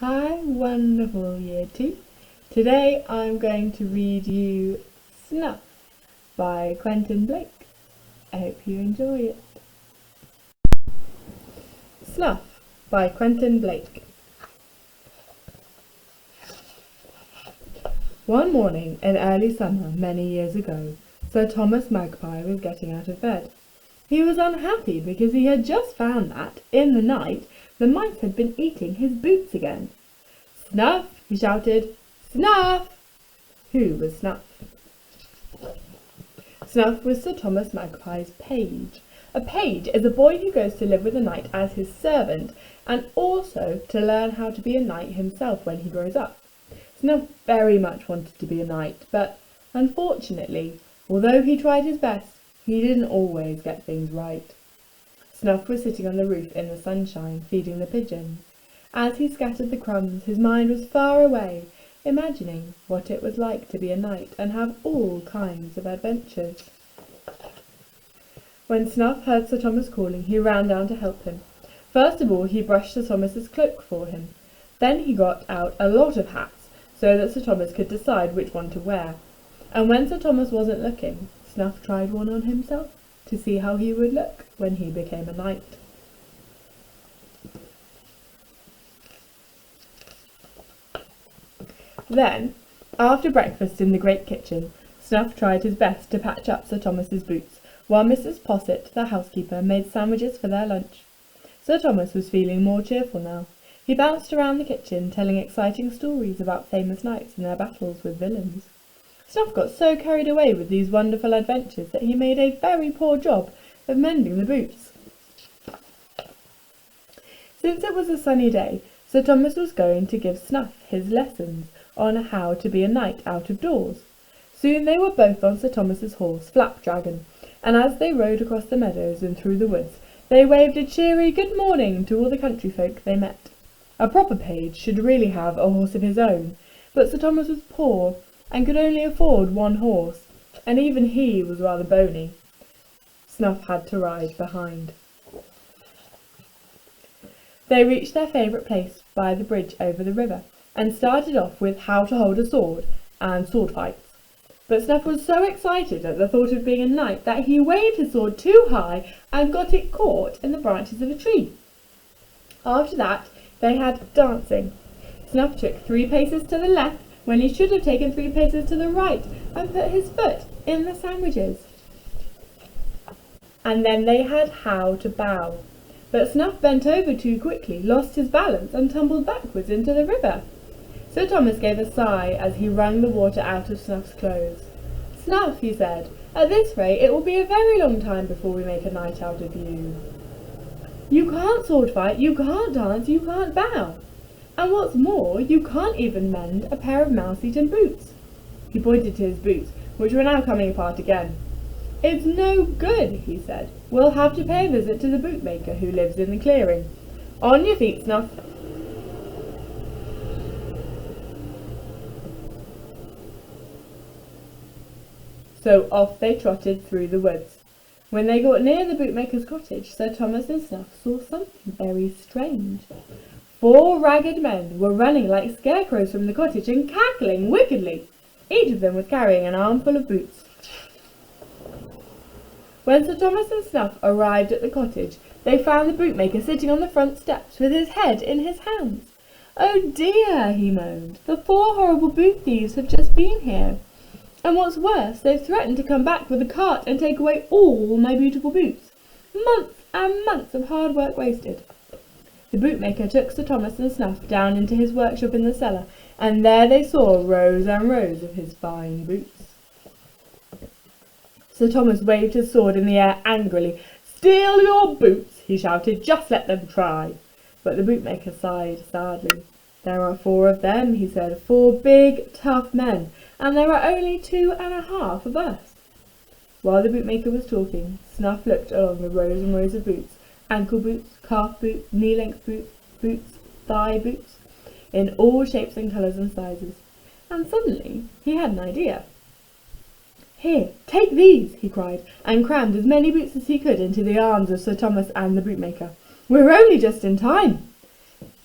Hi, wonderful Year 2. Today I'm going to read you Snuff by Quentin Blake. I hope you enjoy it. Snuff by Quentin Blake. One morning in early summer many years ago, Sir Thomas Magpie was getting out of bed. He was unhappy because he had just found that, in the night, the mice had been eating his boots again. "Snuff!" he shouted. "Snuff!" Who was Snuff? Snuff was Sir Thomas Magpie's page. A page is a boy who goes to live with a knight as his servant, and also to learn how to be a knight himself when he grows up. Snuff very much wanted to be a knight, but, unfortunately, although he tried his best, he didn't always get things right. Snuff was sitting on the roof in the sunshine, feeding the pigeons. As he scattered the crumbs, his mind was far away, imagining what it was like to be a knight and have all kinds of adventures. When Snuff heard Sir Thomas calling, he ran down to help him. First of all, he brushed Sir Thomas's cloak for him. Then he got out a lot of hats, so that Sir Thomas could decide which one to wear. And when Sir Thomas wasn't looking, Snuff tried one on himself to see how he would look when he became a knight. Then, after breakfast in the great kitchen, Snuff tried his best to patch up Sir Thomas's boots, while Mrs. Posset, the housekeeper, made sandwiches for their lunch. Sir Thomas was feeling more cheerful now. He bounced around the kitchen, telling exciting stories about famous knights and their battles with villains. Snuff got so carried away with these wonderful adventures that he made a very poor job of mending the boots. Since it was a sunny day, Sir Thomas was going to give Snuff his lessons on how to be a knight out of doors. Soon they were both on Sir Thomas's horse, Flapdragon, and as they rode across the meadows and through the woods, they waved a cheery good morning to all the country folk they met. A proper page should really have a horse of his own, but Sir Thomas was poor and could only afford one horse, and even he was rather bony. Snuff had to ride behind. They reached their favourite place by the bridge over the river, and started off with how to hold a sword and sword fights. But Snuff was so excited at the thought of being a knight that he waved his sword too high and got it caught in the branches of a tree. After that they had dancing. Snuff took 3 paces to the left when he should have taken 3 paces to the right, and put his foot in the sandwiches. And then they had how to bow. But Snuff bent over too quickly, lost his balance, and tumbled backwards into the river. Sir Thomas gave a sigh as he wrung the water out of Snuff's clothes. "Snuff," he said, "at this rate it will be a very long time before we make a knight out of you. You can't sword fight, you can't dance, you can't bow. And what's more, you can't even mend a pair of mouse-eaten boots." He pointed to his boots, which were now coming apart again. "It's no good," he said. "We'll have to pay a visit to the bootmaker who lives in the clearing. On your feet, Snuff." So off they trotted through the woods. When they got near the bootmaker's cottage, Sir Thomas and Snuff saw something very strange. 4 ragged men were running like scarecrows from the cottage and cackling wickedly. Each of them was carrying an armful of boots. When Sir Thomas and Snuff arrived at the cottage, they found the bootmaker sitting on the front steps with his head in his hands. "Oh dear," he moaned, "the 4 horrible boot thieves have just been here. And what's worse, they've threatened to come back with a cart and take away all my beautiful boots. Months and months of hard work wasted." The bootmaker took Sir Thomas and Snuff down into his workshop in the cellar, and there they saw rows and rows of his fine boots. Sir Thomas waved his sword in the air angrily. "Steal your boots!" he shouted. "Just let them try." But the bootmaker sighed sadly. "There are 4 of them," he said, "4 big, tough men, and there are only 2.5 of us." While the bootmaker was talking, Snuff looked along the rows and rows of boots, ankle boots, calf boots, knee-length boots, thigh boots, in all shapes and colours and sizes, and suddenly he had an idea. "Here, take these," he cried, and crammed as many boots as he could into the arms of Sir Thomas and the bootmaker. "We're only just in time."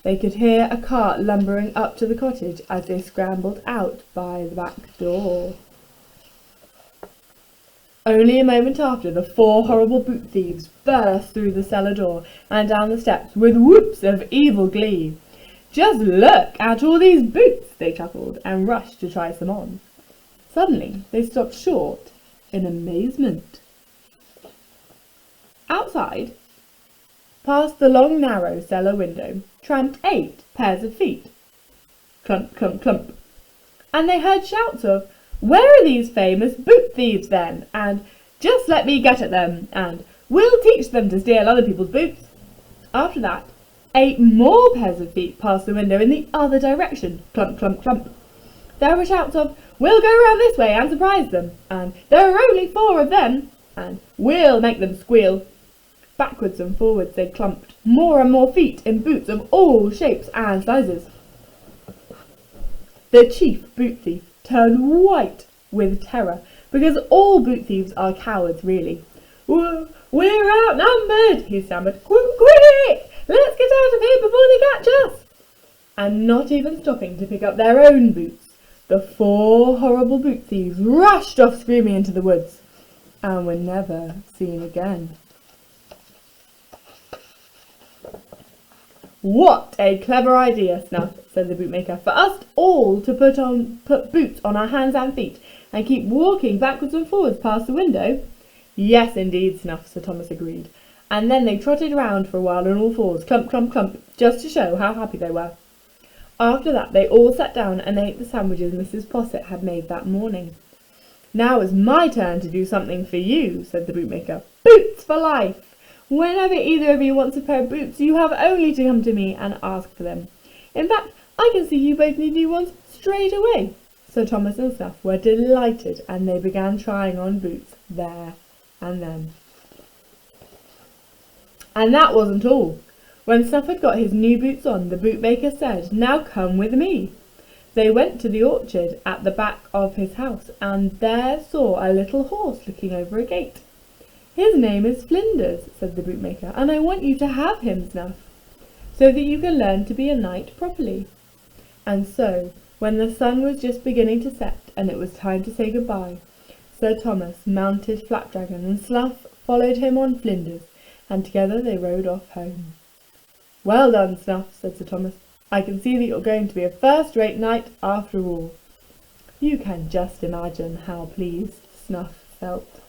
They could hear a cart lumbering up to the cottage as they scrambled out by the back door. Only a moment after, the 4 horrible boot thieves burst through the cellar door and down the steps with whoops of evil glee. "Just look at all these boots," they chuckled, and rushed to try some on. Suddenly they stopped short in amazement. Outside, past the long narrow cellar window, tramped 8 pairs of feet. Clump, clump, clump. And they heard shouts of, "Where are these famous boot thieves then?" and "Just let me get at them," and "We'll teach them to steal other people's boots." After that, 8 more pairs of feet passed the window in the other direction. Clump, clump, clump. There were shouts of, "We'll go round this way and surprise them," and "There are only 4 of them," and "We'll make them squeal." Backwards and forwards they clumped, more and more feet in boots of all shapes and sizes. The chief boot thief turned white with terror, because all boot thieves are cowards, really. "We're outnumbered," he stammered. "Quick! Let's get out of here before they catch us!" And not even stopping to pick up their own boots, the 4 horrible boot thieves rushed off screaming into the woods, and were never seen again. "What a clever idea, Snuff," said the bootmaker, "for us all to put boots on our hands and feet, and keep walking backwards and forwards past the window." "Yes, indeed, Snuff," Sir Thomas agreed, and then they trotted round for a while on all fours, clump, clump, clump, just to show how happy they were. After that they all sat down and ate the sandwiches Mrs. Posset had made that morning. "Now it's my turn to do something for you," said the bootmaker. "Boots for life! Whenever either of you wants a pair of boots, you have only to come to me and ask for them. In fact, I can see you both need new ones straight away." So Thomas and Snuff were delighted, and they began trying on boots there and then. And that wasn't all. When Snuff had got his new boots on, the bootmaker said, "Now come with me." They went to the orchard at the back of his house, and there saw a little horse looking over a gate. "His name is Flinders," said the bootmaker, "and I want you to have him, Snuff, so that you can learn to be a knight properly." And so, when the sun was just beginning to set, and it was time to say goodbye, Sir Thomas mounted Flapdragon, and Snuff followed him on Flinders, and together they rode off home. "Well done, Snuff," said Sir Thomas. "I can see that you're going to be a first-rate knight after all." You can just imagine how pleased Snuff felt.